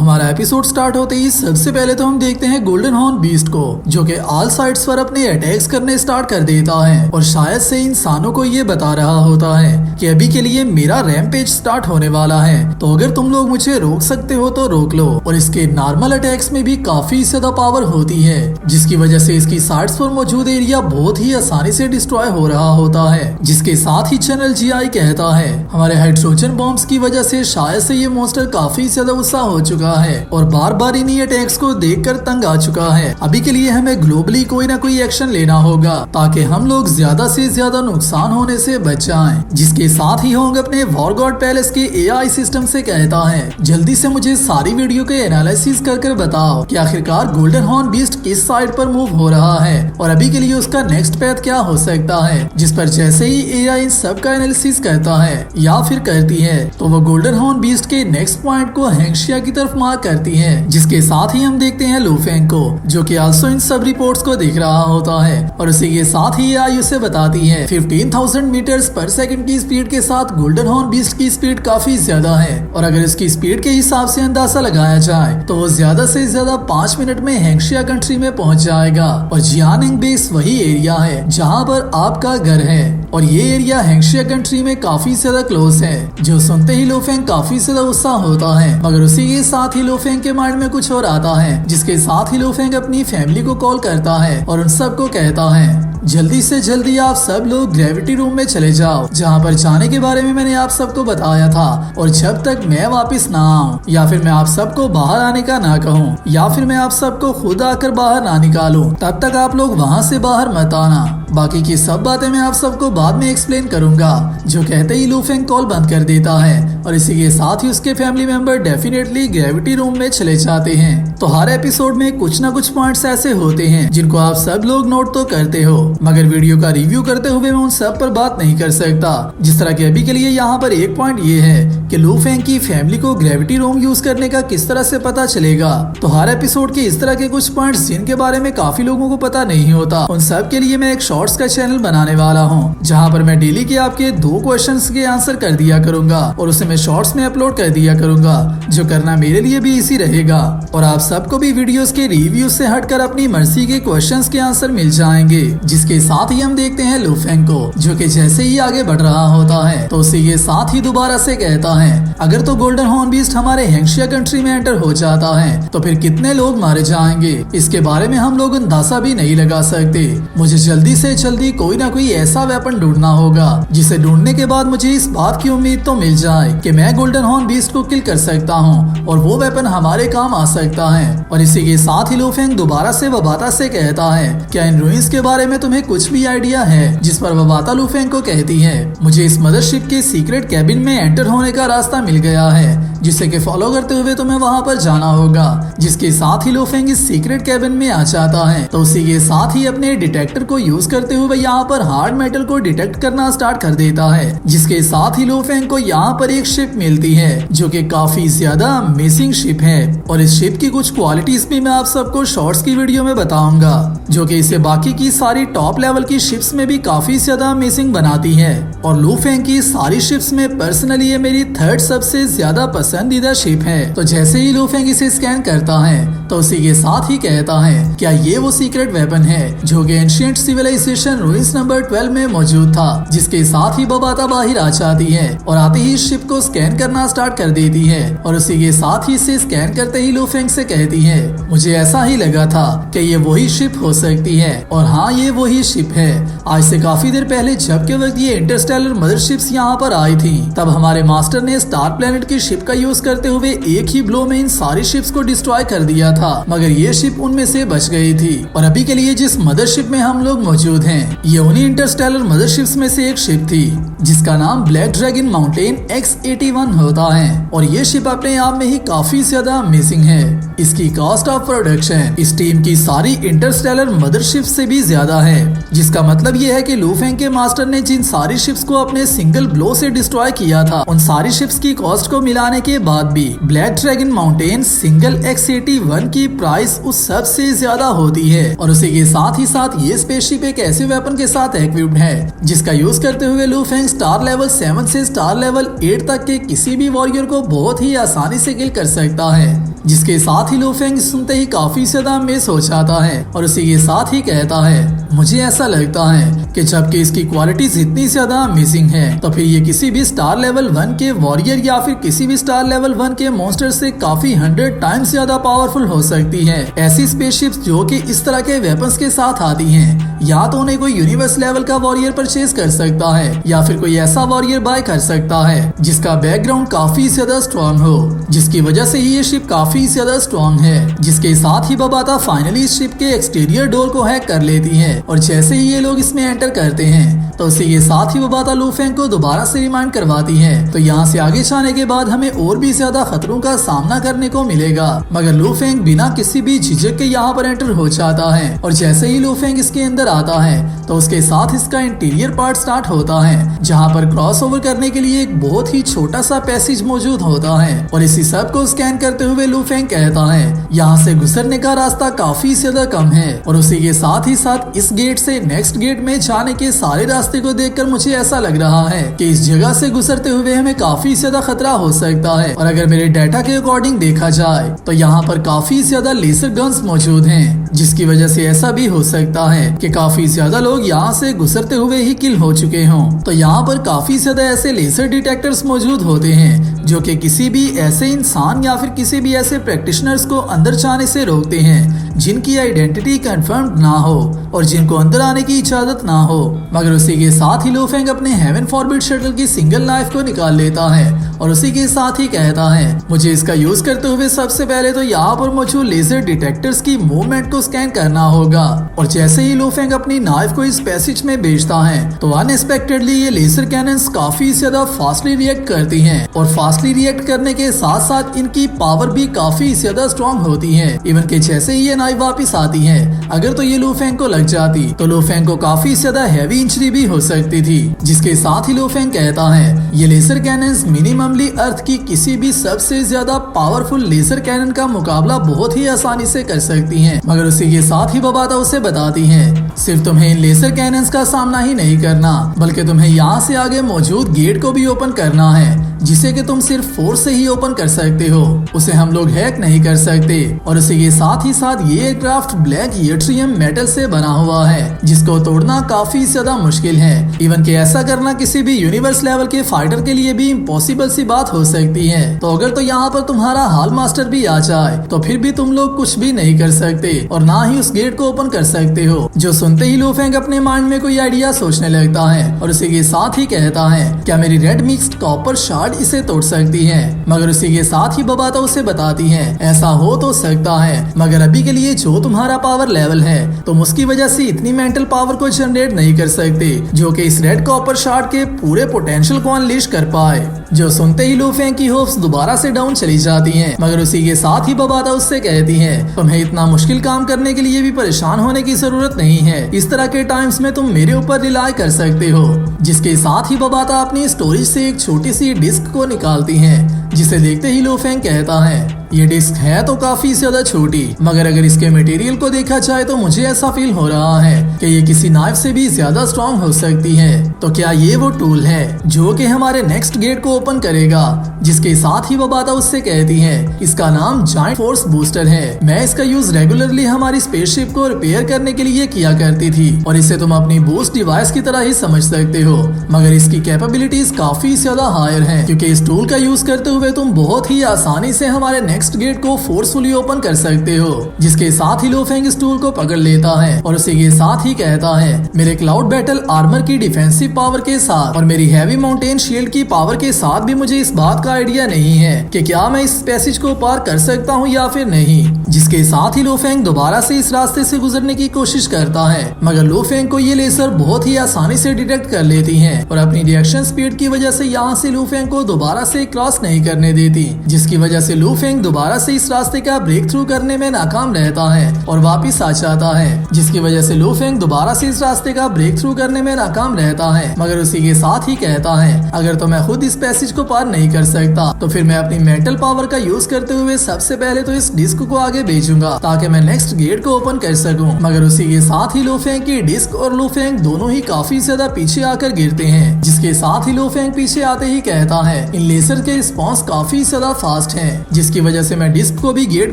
हमारा episode start होते ही सबसे पहले तो हम देखते हैं गोल्डन हॉर्न बीस्ट को, जो कि ऑल साइड्स पर अपने अटैक्स करने स्टार्ट कर देता है और शायद से इंसानों को ये बता रहा होता है कि अभी के लिए मेरा रैम्पेज स्टार्ट होने वाला है, तो अगर तुम लोग मुझे रोक सकते हो तो रोक लो। और इसके नॉर्मल अटैक्स में भी काफी ज्यादा पावर होती है, जिसकी वजह से इसकी साइड्स पर मौजूद एरिया बहुत ही आसानी से डिस्ट्रॉय हो रहा होता है। जिसके साथ ही चैनल GI कहता है हमारे हाइड्रोजन बॉम्ब्स की वजह से शायद से ये मॉन्स्टर काफी ज्यादा गुस्सा हो चुका है और बार बार इन्हीं अटैक्स को देखकर तंग आ चुका है। अभी के लिए हमें ग्लोबली कोई ना कोई एक्शन लेना होगा ताकि हम लोग ज्यादा से ज्यादा नुकसान होने से बच जाएं। जिसके साथ ही होंगे अपने वॉर गॉड पैलेस के AI सिस्टम से कहता है जल्दी से मुझे सारी वीडियो के एनालिसिस कर बताओ कि आखिरकार गोल्डन हॉर्न बीस्ट किस साइड पर मूव हो रहा है और अभी के लिए उसका नेक्स्ट पैथ क्या हो सकता है। जिस पर जैसे ही AI इन सब का एनालिसिस करता है या फिर करती है तो वो गोल्डन हॉर्न बीस्ट के नेक्स्ट पॉइंट को हेंगशिया की तरफ मार्क करती है। जिसके साथ ही हम देखते हैं लू फेंग को, जो कि आल्सो इन सब रिपोर्ट्स को देख रहा होता है और उसी के साथ ही AI उसे बताती है 15,000 मीटर्स पर सेकंड की स्पीड के साथ गोल्डन हॉर्न बीस्ट की स्पीड काफी ज्यादा है और अगर इसकी स्पीड के हिसाब से अंदाजा लगाया जाए तो वो ज्यादा से ज्यादा 5 मिनट में हेंगशिया कंट्री में पहुंच जाएगा। और जियानिंग बेस वही एरिया है जहाँ पर आपका घर है और ये एरिया हेंगशिया कंट्री में काफी ज्यादा क्लोज है। जो सुनते ही लू फेंग काफी ज्यादा गुस्सा होता है, मगर उसी के साथ ही लू फेंग के माइंड में कुछ और आता है। जिसके साथ ही लू फेंग अपनी फैमिली को कॉल करता है और उन सबको कहता है जल्दी से जल्दी आप सब लोग ग्रेविटी रूम में चले जाओ, जहाँ पर जाने के बारे में मैंने आप सबको बताया था। और जब तक मैं वापस ना आऊँ या फिर मैं आप सबको बाहर आने का ना कहूँ या फिर मैं आप सबको खुद आकर बाहर ना निकालूं, तब तक आप लोग वहाँ से बाहर मत आना। बाकी की सब बातें मैं आप सबको बाद में एक्सप्लेन करूंगा। जो कहते ही लू फेंग कॉल बंद कर देता है और इसी के साथ ही उसके family member definitely gravity room में चले जाते हैं। तो हर एपिसोड में कुछ ना कुछ पॉइंट्स ऐसे होते हैं जिनको आप सब लोग नोट तो करते हो, मगर वीडियो का रिव्यू करते हुए मैं उन सब पर बात नहीं कर सकता। जिस तरह के अभी के लिए यहाँ पर एक पॉइंट ये है कि लू फेंग की फैमिली को ग्रेविटी रूम यूज करने का किस तरह से पता चलेगा। तो हर एपिसोड के इस तरह के कुछ पॉइंट्स जिनके बारे में काफी लोगों को पता नहीं होता, उन सब के लिए मैं एक शॉर्ट्स का चैनल बनाने वाला हूँ, जहाँ पर मैं डेली के आपके 2 क्वेश्चंस के आंसर कर दिया करूंगा और उसे मैं शॉर्ट्स में अपलोड कर दिया करूंगा, जो करना मेरे लिए भी इजी रहेगा। और आप सबको भी वीडियोस के रिव्यू से हटकर अपनी मर्जी के क्वेश्चंस के आंसर मिल जाएंगे। जिसके साथ ही हम देखते हैं लू फेंग को, जो कि जैसे ही आगे बढ़ रहा होता है तो उसी के साथ ही दोबारा से कहता है अगर तो गोल्डन हॉर्न बीस्ट हमारे हेंगशिया कंट्री में एंटर हो जाता है तो फिर कितने लोग मारे जाएंगे, इसके बारे में हम लोग अंदाजा भी नहीं लगा सकते। मुझे जल्दी से जल्दी कोई ना कोई ऐसा वेपन ढूंढना होगा जिसे ढूंढने के बाद मुझे इस बात की उम्मीद तो मिल जाए कि मैं गोल्डन हॉर्न बीस्ट को किल कर सकता हूँ और वो वेपन हमारे काम आ सकता है। और इसी के साथ ही लू फेंग दोबारा से वबाता से कहता है क्या इन रूइंस के बारे में तुम्हें कुछ भी आइडिया है। जिस पर वबाता लू फेंग को कहती है मुझे इस मदरशिप के सीक्रेट कैबिन में एंटर होने का रास्ता मिल गया है, जिसे के फॉलो करते हुए तुम्हें वहाँ पर जाना होगा। जिसके साथ ही लू फेंग इस सीक्रेट कैबिन में आ जाता है तो उसी के साथ ही अपने डिटेक्टर को यूज करते हुए यहाँ पर हार्ड मेटल को डिटेक्ट करना स्टार्ट कर देता है। जिसके साथ ही लू फेंग को यहाँ पर एक शिप मिलती है जो कि काफी ज्यादा अमेजिंग शिप है और इस शिप की कुछ क्वालिटीज भी मैं आप सबको शॉर्ट्स की वीडियो में बताऊंगा, जो कि इसे बाकी की सारी टॉप लेवल की शिप्स में भी काफी ज्यादा अमेजिंग बनाती है। और लू फेंग की सारी शिप्स में पर्सनली ये मेरी 3rd सबसे ज्यादा पसंदीदा शिप है। तो जैसे ही लू फेंग इसे स्कैन करता है तो उसी के साथ ही कहता है क्या ये वो सीक्रेट वेपन है जो कि एंशिएंट सिविलाइजेशन रूइंस नंबर 12 में मौजूद था। जिसके साथ ही वबाता बाहर आ जाती है और आते ही शिप को स्कैन करना स्टार्ट कर देती है और उसी के साथ ही इसे स्कैन करते ही लू फेंग से कहती है मुझे ऐसा ही लगा था कि ये वही शिप हो सकती है और हाँ ये वही शिप है। आज से काफी देर पहले जब के वक्त ये इंटरस्टेलर मदरशिप्स यहाँ पर आई थी तब हमारे मास्टर ने स्टार प्लेनेट की शिप का यूज करते हुए एक ही ब्लो में इन सारी शिप्स को डिस्ट्रॉय कर दिया था, मगर ये शिप उनमें से बच गई थी। और अभी के लिए जिस मदरशिप में हम लोग मौजूद हैं ये उन्हीं इंटरस्टेलर मदरशिप्स में से एक शिप थी जिसका नाम ब्लैक ड्रैगन माउंटेन X81 होता है और ये शिप अपने आप में ही काफी ज्यादा अमेजिंग है। इसकी कॉस्ट ऑफ प्रोडक्शन इस टीम की सारी इंटरस्टेलर मदरशिप से भी ज्यादा है है, जिसका मतलब ये है कि लूफेंग के मास्टर ने जिन सारी शिप्स को अपने सिंगल ब्लो से डिस्ट्रॉय किया था, उन सारी शिप्स की कॉस्ट को मिलाने के बाद भी black dragon mountain single X-81 की प्राइस उस सबसे ज्यादा होती है। और उसी के साथ ही साथ ये स्पेसशिप एक ऐसे वेपन के साथ इक्विप्ड है जिसका यूज करते हुए लूफेंग स्टार लेवल 7 से स्टार लेवल 8 तक के किसी भी वॉरियर को बहुत ही आसानी से किल कर सकता है, जिसके साथ ही लूफेंग सुनते ही काफी ज्यादा अमेज हो जाता है और उसी के साथ ही कहता है, मुझे ऐसा लगता है कि जबकि इसकी क्वालिटीज इतनी ज्यादा अमेजिंग है तो फिर ये किसी भी स्टार लेवल 1 के वॉरियर या फिर किसी भी स्टार लेवल 1 के मॉन्स्टर से काफी 100 टाइम्स ज्यादा पावरफुल हो सकती है। ऐसी स्पेसशिप्स जो कि इस तरह के वेपन्स के साथ आती हैं, या तो उन्हें कोई यूनिवर्स लेवल का वॉरियर परचेज कर सकता है या फिर कोई ऐसा वॉरियर बाय कर सकता है जिसका बैकग्राउंड काफी ज्यादा स्ट्रॉन्ग हो, जिसकी वजह से ही ये शिप काफी ज्यादा स्ट्रॉन्ग है। जिसके साथ ही बबाता फाइनली इस शिप के एक्सटीरियर डोर को हैक कर लेती है और जैसे ही ये लोग इसमें एंटर करते हैं तो उसी के साथ ही बबाता लूफेंग को दोबारा से रिमाइंड करवाती है। तो यहाँ से आगे जाने के बाद हमें और भी ज्यादा खतरों का सामना करने को मिलेगा, मगर लूफेंग बिना किसी भी झिझक के यहाँ पर एंटर हो जाता है और जैसे ही लूफेंग इसके अंदर आता है तो उसके साथ इसका इंटीरियर पार्ट स्टार्ट होता है, जहाँ पर क्रॉस ओवर करने के लिए एक बहुत ही छोटा सा पैसेज मौजूद होता है। और इसी सब को स्कैन करते हुए लूफेंग कहता है, यहाँ से गुजरने का रास्ता काफी ज्यादा कम है और उसी के साथ ही साथ इस गेट से नेक्स्ट गेट में जाने के सारे रास्ते को देखकर मुझे ऐसा लग रहा है कि इस जगह से गुजरते हुए हमें काफी ज्यादा खतरा हो सकता है। और अगर मेरे डाटा के अकॉर्डिंग देखा जाए तो यहाँ पर काफी ज्यादा लेजर गन्स मौजूद हैं, जिसकी वजह से ऐसा भी हो सकता है कि काफी ज्यादा लोग यहाँ से गुजरते हुए ही किल हो चुके हों। तो यहाँ पर काफी ज्यादा ऐसे लेजर डिटेक्टर्स मौजूद होते हैं जो कि किसी भी ऐसे इंसान या फिर किसी भी ऐसे प्रैक्टिशनर्स को अंदर जाने से रोकते हैं जिनकी आइडेंटिटी कंफर्म ना हो और जिनको अंदर आने की इजाजत ना हो। मगर उसी के साथ ही लूफेंग अपने हेवन फॉरबिड शटल की सिंगल नाइफ को निकाल लेता है और उसी के साथ ही कहता है, मुझे इसका यूज करते हुए सबसे पहले तो यहाँ पर मौजूद लेजर डिटेक्टर्स की मूवमेंट को स्कैन करना होगा। और जैसे ही लूफेंग अपनी नाइफ को इस पैसेज में भेजता है तो अनएक्सपेक्टेडली ये लेजर कैनन्स काफी ज्यादा फास्टली रिएक्ट करती हैं और फास्टली रिएक्ट करने के साथ साथ इनकी पावर भी काफी ज्यादा स्ट्रॉन्ग होती है। इवन के जैसे ही ये नाइफ वापिस आती है, अगर तो ये लूफेंग को लग जाती तो लूफेंग को काफी ज्यादा हैवी इंजरी भी हो सकती थी। जिसके साथ ही लूफेंग कहता है, ये लेजर कैनन्स मिनिममली अर्थ की किसी भी सबसे ज्यादा पावरफुल लेजर कैनन का मुकाबला बहुत ही आसानी से कर सकती हैं। मगर उसी के साथ ही बबाता उसे बताती है, सिर्फ तुम्हें इन लेजर कैनन्स का सामना ही नहीं करना बल्कि तुम्हें यहाँ से आगे मौजूद गेट को भी ओपन करना है, जिसे कि तुम सिर्फ फोर्स से ही ओपन कर सकते हो, उसे हम लोग हैक नहीं कर सकते। और उसी के साथ ही साथ ये एयरक्राफ्ट ब्लैक यट्रियम मेटल से बना हुआ है जिसको तोड़ना काफी ज्यादा मुश्किल है। इवन के ऐसा करना किसी भी यूनिवर्स लेवल के फाइटर के लिए भी इम्पॉसिबल सी बात हो सकती है। तो अगर तो यहाँ पर तुम्हारा हाल मास्टर भी आ जाए तो फिर भी तुम लोग कुछ भी नहीं कर सकते और ना ही उस गेट को ओपन कर सकते हो। जो सुनते ही लूफेंग अपने माइंड में कोई आइडिया सोचने लगता है और उसी के साथ ही कहता है, क्या मेरी रेड मिक्स्ड कॉपर शार्ड इसे तोड़ सकती है। मगर उसी के साथ ही बबाता उसे बताती है, ऐसा हो तो सकता है मगर अभी के लिए जो तुम्हारा पावर लेवल है तुम उसकी वजह से इतनी मेंटल पावर को जनरेट नहीं कर सकते जो कि इस रेड कॉपर शार्ड के पूरे पोटेंशियल को अनलीश कर पाए। जो सुनते ही लूफेंग की होप्स दोबारा से डाउन चली जाती हैं। मगर उसी के साथ ही बबाता उससे कहती है, तुम्हें इतना मुश्किल काम करने के लिए भी परेशान होने की जरूरत नहीं है, इस तरह के टाइम्स में तुम मेरे ऊपर रिलाय कर सकते हो। जिसके साथ ही बबाता अपनी स्टोरेज से एक छोटी सी डिस्क को निकालती है, जिसे देखते ही लूफेंग कहता है, ये डिस्क है तो काफी ज्यादा छोटी मगर अगर इसके मटेरियल को देखा जाए तो मुझे ऐसा फील हो रहा है कि ये किसी नाइफ से भी ज्यादा स्ट्रॉन्ग हो सकती है। तो क्या ये वो टूल है जो कि हमारे नेक्स्ट गेट को ओपन करेगा। जिसके साथ ही बबाता उससे कहती है, इसका नाम जायंट फोर्स बूस्टर है, मैं इसका यूज रेगुलरली हमारी स्पेसशिप को रिपेयर करने के लिए किया करती थी और इसे तुम अपनी बूस्ट डिवाइस की तरह ही समझ सकते हो। मगर इसकी कैपेबिलिटीज काफी ज्यादा हायर है क्योंकि इस टूल का यूज करते हुए तुम बहुत ही आसानी से हमारे नेक्स्ट गेट को फोर्सफुली ओपन कर सकते हो। जिसके साथ ही लूफेंग इस टूल को पकड़ लेता है और उसी के साथ ही कहता है, मेरे क्लाउड बैटल आर्मर की डिफेंसिव पावर के साथ और मेरी हैवी माउंटेन शील्ड की पावर के साथ भी मुझे इस बात का आइडिया नहीं है कि क्या मैं इस पैसेज को पार कर सकता हूँ या फिर नहीं। जिसके साथ ही लूफेंग दोबारा से इस रास्ते से गुजरने की कोशिश करता है मगर लूफेंग को ये लेजर बहुत ही आसानी से डिटेक्ट कर लेती है और अपनी रिएक्शन स्पीड की वजह से यहाँ से लूफेंग को दोबारा से क्रॉस नहीं करने देती। जिसकी वजह से लूफेंग दोबारा से इस रास्ते का ब्रेक थ्रू करने में नाकाम रहता है और वापिस आ जाता है, जिसकी वजह से लू फेंग दोबारा से इस रास्ते का ब्रेक थ्रू करने में नाकाम रहता है, मगर उसी के साथ ही कहता है अगर तो मैं खुद इस पैसेज को पार नहीं कर सकता तो फिर मैं अपनी मेंटल पावर का यूज करते हुए सबसे पहले तो इस डिस्क को आगे भेजूंगा ताकि मैं नेक्स्ट गेट को ओपन कर सकूं। मगर उसी के साथ ही लू फेंग की डिस्क और लू फेंग दोनों ही काफी ज्यादा पीछे आकर गिरते हैं, जिसके साथ ही लू फेंग पीछे आते ही कहता है इन लेजर के रिस्पॉन्स काफी ज्यादा फास्ट है, जिसकी वजह से मैं डिस्क को भी गेट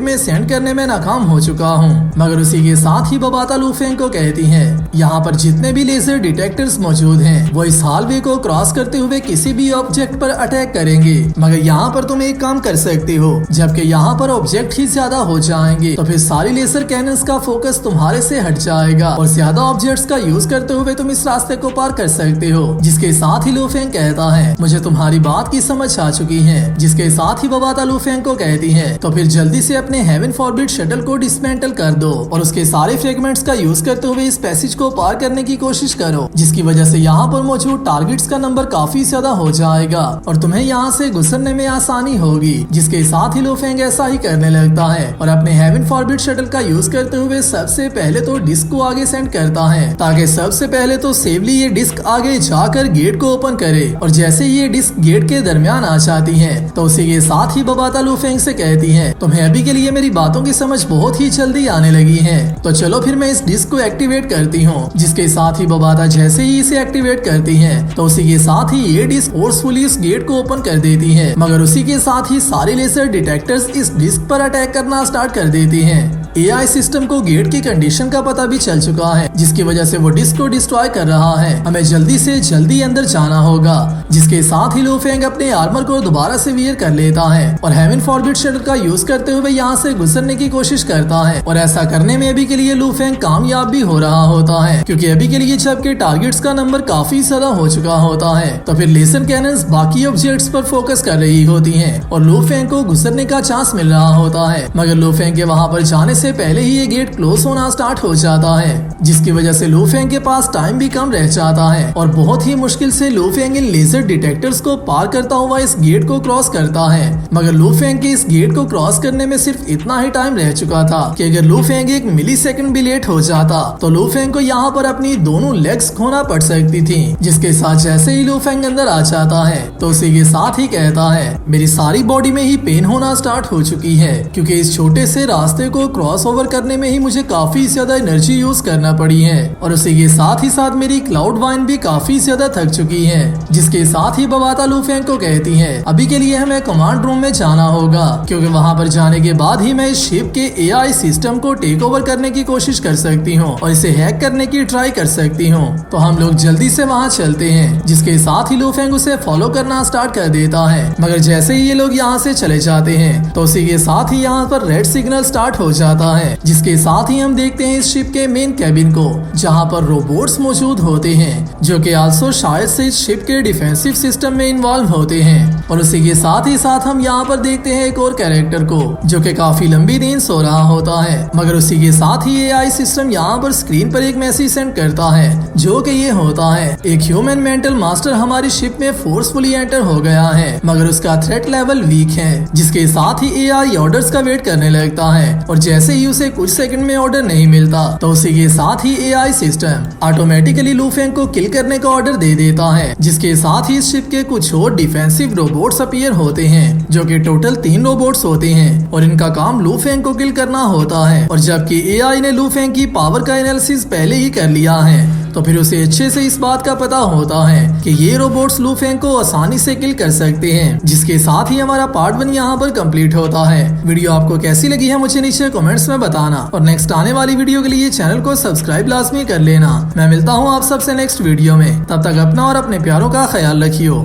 में सेंड करने में नाकाम हो चुका हूँ। मगर उसी के साथ ही बबाता लू फेंग को कहती है यहाँ पर जितने भी लेजर डिटेक्टर्स मौजूद हैं वो इस हालवे को क्रॉस करते हुए किसी भी ऑब्जेक्ट पर अटैक करेंगे, मगर यहाँ पर तुम एक काम कर सकते हो, जबकि यहाँ पर ऑब्जेक्ट ही ज्यादा हो जाएंगे तो फिर सारी लेजर कैनन्स का फोकस तुम्हारे से हट जाएगा और ज्यादा ऑब्जेक्ट्स का यूज करते हुए तुम इस रास्ते को पार कर सकते हो। जिसके साथ ही लू फेंग कहता है मुझे तुम्हारी बात की समझ आ चुकी है, जिसके साथ ही बबाता लू फेंग को कहती है तो फिर जल्दी से अपने हेवन फॉरबिड शटल को डिसमेंटल कर दो और उसके सारे फ्रेगमेंट्स का यूज करते हुए इस पैसेज को पार करने की कोशिश करो, जिसकी वजह से यहाँ पर मौजूद टारगेट्स का नंबर काफी ज्यादा हो जाएगा और तुम्हें यहाँ से गुजरने में आसानी होगी। जिसके साथ ही लू फेंग ऐसा ही करने लगता है और अपने हेवन फॉरबिड शटल का यूज करते हुए सबसे पहले तो डिस्क को आगे सेंड करता है ताकि सबसे पहले तो सेफली ये डिस्क आगे जाकर गेट को ओपन करे और जैसे ये डिस्क गेट के दरमियान आ जाती है तो उसी के साथ ही बबाता लू फेंग से कहती है तुम्हें अभी के लिए मेरी बातों की समझ बहुत ही जल्दी आने लगी है, तो चलो फिर मैं इस डिस्क को एक्टिवेट करती हूँ। जिसके साथ ही बबाता जैसे ही इसे एक्टिवेट करती है तो उसी के साथ ही ये डिस्क फोर्सफुली इस गेट को ओपन कर देती है, मगर उसी के साथ ही सारे लेजर डिटेक्टर्स इस डिस्क पर अटैक करना स्टार्ट कर देती हैं। एआई सिस्टम को गेट की कंडीशन का पता भी चल चुका है, जिसकी वजह से वो डिस्क को डिस्ट्रॉय कर रहा है। हमें जल्दी से जल्दी अंदर जाना होगा। जिसके साथ ही लू फेंग अपने आर्मर को दोबारा से वियर कर लेता है और हेवन फॉरबिड शटल का यूज करते हुए यहाँ से गुजरने की कोशिश करता है और ऐसा करने में अभी के लिए लू फेंग कामयाब भी हो रहा होता है, क्योंकि अभी के लिए जबकि टारगेट्स का नंबर काफी ज्यादा हो चुका होता है तो फिर लेजर कैनन्स बाकी ऑब्जेक्ट्स पर फोकस कर रही होती हैं और लू फेंग को गुजरने का चांस मिल रहा होता है, मगर लू फेंग के वहाँ पर जाने से पहले ही ये गेट क्लोज होना स्टार्ट हो जाता है, जिसकी वजह से लू फेंग के पास टाइम भी कम रह जाता है और बहुत ही मुश्किल से लू फेंग इन लेजर डिटेक्टर्स को पार करता हुआ इस गेट को क्रॉस करता है। मगर लू फेंग के इस गेट को क्रॉस करने में सिर्फ इतना ही टाइम रह चुका था कि अगर लू फेंग 1 मिली सेकंड भी लेट हो जाता तो लू फेंग को यहाँ पर अपनी दोनों लेग्स खोना पड़ सकती थी। जिसके साथ जैसे ही लू फेंग अंदर आ जाता है तो उसी के साथ ही कहता है मेरी सारी बॉडी में ही पेन होना स्टार्ट हो चुकी है, क्योंकि इस छोटे से रास्ते को क्रॉस ओवर करने में ही मुझे काफी ज्यादा एनर्जी यूज करना पड़ी है और उसी के साथ ही साथ मेरी क्लाउड वाइन भी काफी ज्यादा थक चुकी है। जिसके साथ ही बबाता लू फेंग को कहती है अभी के लिए हमें कमांड रूम में जाना होगा, क्योंकि वहाँ पर जाने के बाद ही मैं इस शिप के एआई सिस्टम को टेक ओवर करने की कोशिश कर सकती हूँ और इसे हैक करने की ट्राई कर सकती हूँ। तो हम लोग जल्दी से वहाँ चलते हैं। जिसके साथ ही लू फेंग उसे फॉलो करना स्टार्ट कर देता है, मगर जैसे ही ये लोग यहाँ से चले जाते हैं तो उसी के साथ ही यहाँ पर रेड सिग्नल स्टार्ट हो जाता है। जिसके साथ ही हम देखते हैं इस शिप के मेन कैबिन को, जहाँ पर रोबोट्स मौजूद होते हैं जो कि आल्सो शायद से इस शिप के डिफेंसिव सिस्टम में इन्वॉल्व होते हैं। और उसी के साथ ही साथ हम यहाँ पर देखते हैं एक और कैरेक्टर को जो कि काफी लंबी नींद सो रहा होता है, मगर उसी के साथ ही एआई सिस्टम यहाँ पर स्क्रीन पर एक मैसेज सेंड करता है जो कि ये होता है एक ह्यूमन मेंटल मास्टर हमारी शिप में फोर्सफुली एंटर हो गया है, मगर उसका थ्रेट लेवल वीक है। जिसके साथ ही एआई ऑर्डर्स का वेट करने लगता है और जैसे ही उसे कुछ सेकंड में ऑर्डर नहीं मिलता तो उसी के साथ ही AI system automatically Lu Feng को किल करने का ऑर्डर दे देता है। जिसके साथ ही इस शिप के कुछ और डिफेंसिव रोबोट्स अपीयर होते हैं जो कि टोटल 3 रोबोट्स होते हैं और इनका काम लू फेंग को किल करना होता है। और जबकि एआई ने लू फेंग की पावर का एनालिसिस पहले ही कर लिया है तो फिर उसे अच्छे से इस बात का पता होता है कि ये रोबोट्स लू फेंग को आसानी से किल कर सकते हैं। जिसके साथ ही हमारा पार्ट 1 यहाँ पर कंप्लीट होता है। वीडियो आपको कैसी लगी है मुझे नीचे कमेंट्स में बताना और नेक्स्ट आने वाली वीडियो के लिए चैनल को सब्सक्राइब लाजमी कर लेना। मैं मिलता हूँ आप सबसे नेक्स्ट वीडियो में, तब तक अपना और अपने प्यारों का ख्याल रखियो।